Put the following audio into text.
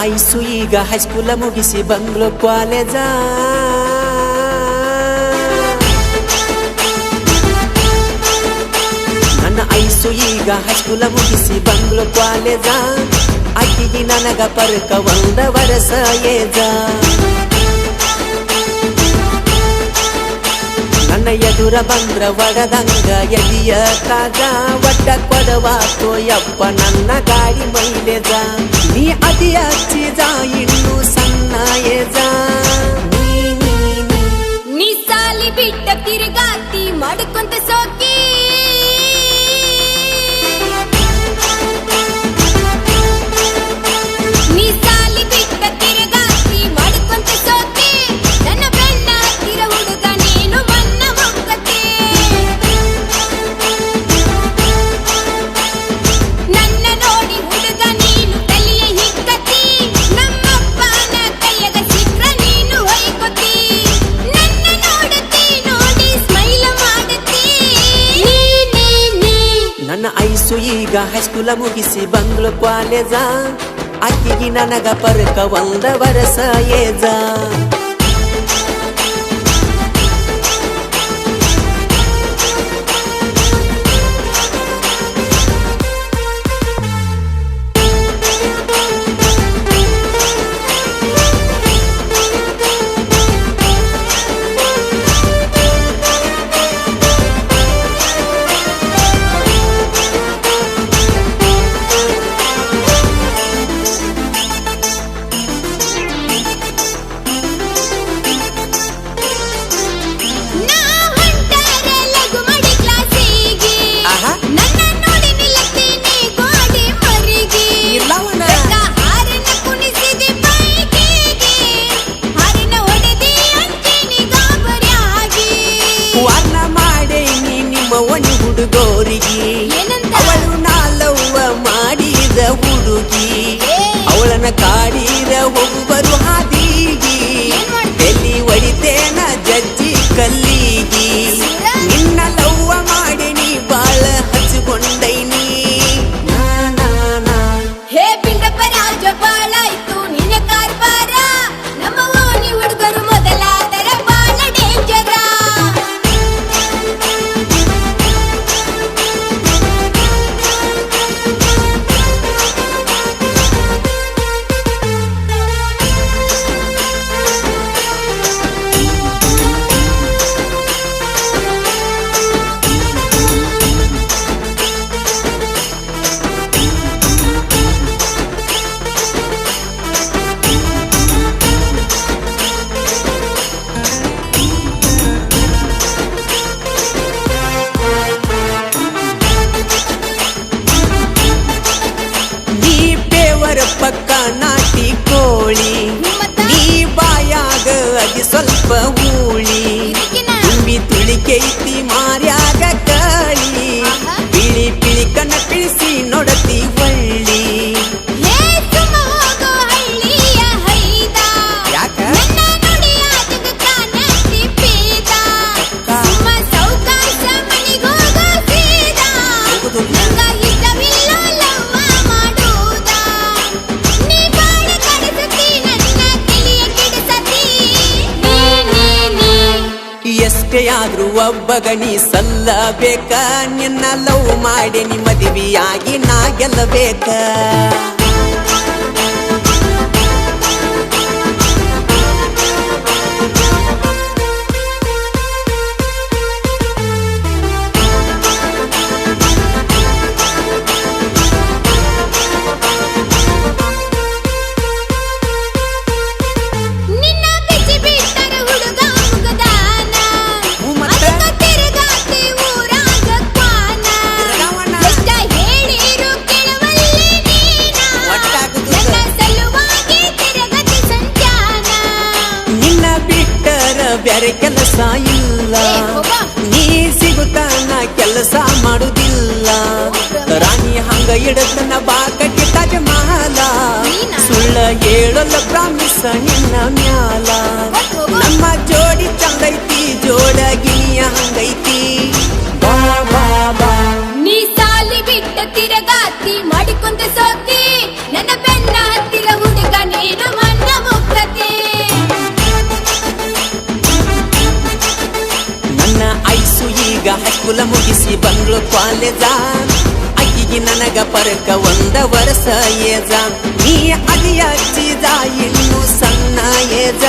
Ice ಈಗ ಹೈಸ್ಕೂಲ ಮುಗಿಸಿ bungalow college. ನನ್ನ ಐಸು ಈಗ ಹೈಸ್ಕೂಲ ಮುಗಿಸಿ ಬಂಗ್ಲೋ ಕಾಲೇಜ. ಅಕ್ಕಿಗೆ ನನಗ ಪರ್ಕ 1 ವರ್ಷ ಏಜ. ನನ್ನ ಎದುರ ಬಂದ್ರ ಒಡದಂಗ ಎದಿಯ ಕಾಜ. ಒಡ್ಡ ಕೊಡವಾತೋ ಯಪ್ಪ ನನ್ನ ಗಾಡಿ ಮೈಲೇಜ. ನೀ ಅದಿಯ ಚೀಜ ಇನ್ನು ಸಣ್ಣ ಏಜ. ನೀ ಸಾಲಿ ಬಿಟ್ಟ ತಿರುಗಾತಿ ಮಾಡ್ಕೊಂತ ಸೋಕಿ. ನೀ ಸಾಲಿ ಬಿಟ್ಟ ತಿರುಗಾತಿ ಮಾಡ್ಕೊಂತ ಸೋಕಿ. ನನ್ನ ಬೆನ್ನ ಹತ್ತಿರ ಹುಡುಗ ನೀನು ಮನ್ನ ಹೋಗತಿ. ನನ್ನ ನೋಡಿ ಹುಡುಗ ನೀನು ತಲೆಯ ಹಿಕ್ಕತಿ. ನಮ್ಮಪ್ಪನ ಕೈಯಾಗ ಸಿಕ್ರ ನೀನು ಹೊಯ್ಕೊತಿ. ನನ್ನ ನೋಡತಿ ನೋಡಿ ಸ್ಮೈಲ್ ಮಾಡತಿ. ನನ್ನ ಐಸು ಈಗ ಹೈಸ್ಕೂಲ ಮುಗಿಸಿ ಬಂಗ್ಲೋ ಕಾಲೇಜ. ಅಕ್ಕಿಗೆ ನನಗ ಪರ್ಕ 1 ವರ್ಷ ಏಜ. ಹುಡುಗೋರಿಗೆ ಅವಳು ನಾಲವ್ವ ಮಾಡಿದ ಹುಡುಗಿ. ಅವಳನ್ನ ಕಾಡಿರ ಒಬ್ಬರು ಹಾದಿಗಿ. ಎಲ್ಲಿ ಹೊಡಿತೇನ ಜಜ್ಜಿ ಕಲ್ಲಿಗಿ. ನಿನ್ನ ಲವ್ವ ಮಾಡಿ ನೀ ಬಾಳ ಹಚ್ಚಿಕೊಂಡೈನಿ. ಹೇ ಪಿಂಡಪ್ಪ ರಾಜ ಬಾಳಾಯ್ತು ನಿನ್ನ ಕಾರ್ಬಾರ. ನಮ್ಮ ಓಣಿ ಹುಡುಗರು ಮೊದಲಾದರ ಬಾಳ ಡೇಂಜರ. ಪಕ್ಕ ನಾಟಿ ಕೋಳಿ. ನೀ ಬಾಯಾಗ ಅದಿ ಸ್ವಲ್ಪ ಹೂಳಿ. ತುಂಬಿ ತುಳಿಕೈತಿ ಮಾರ್ಯಾಗ ಕಾಳಿ. ಪಿಳಿ ಪಿಳಿ ಕಣ್ಣ ಪಿಳಿಸಿ ನೋಡತಿ ಒಳ್ಳಿ. ಎಷ್ಟೇ ಆದ್ರೂ ಒಬ್ಬಗ ನೀ ಸಲ್ಲಬೇಕ. ನಿನ್ನ ಲವ್ ಮಾಡಿ ನೀ ಮದುವೆಯಾಗಿ ನಾ ಗೆಲ್ಲಬೇಕ. ಬ್ಯಾರೆ ಕೆಲಸ ಇಲ್ಲ. ನೀ ಸಿಗುತ್ತಾನ ಕೆಲಸ ಮಾಡುದಿಲ್ಲ. ರಾಣಿ ಹಂಗ ಇಡತನ ಬಾಕಟ್ಟಿ ತಾಜ ಮಹಲ. ಸುಳ್ಳ ಹೇಳಲ್ಲ ಪ್ರಾಮಿಸ ನಿನ್ನ ಮ್ಯಾಲ. ನಮ್ಮ ಜೋಡಿ ಚಂದೈತಿ ಜೋಡಗಿನಿಯ ಹಂಗೈತಿ. ಬಾ ಬಾ ಬಾ ನೀ ಸಾಲಿ ಬಿಟ್ಟ ತಿರಗಾತಿ ಮಾಡಿಕೊಂತ ಸೋಕಿ. ನನ್ನ ಬೆನ್ನ ಹತ್ತಿರ ಹುಡುಗನೇ ನನ್ನ ಐಸು ಈಗ ಹೈಸ್ಕೂಲ ಮುಗಿಸಿ ಬಂದ್ಳು ಕಾಲೇಜ ಅಕ್ಕಿಗೆ ನನಗ ಪರಕ ಒಂದ ವರ್ಷ ಏಜ ನೀ ಅದಿಯ ಚೀಜ ಇನ್ನು ಸಣ್ಣ ಏಜ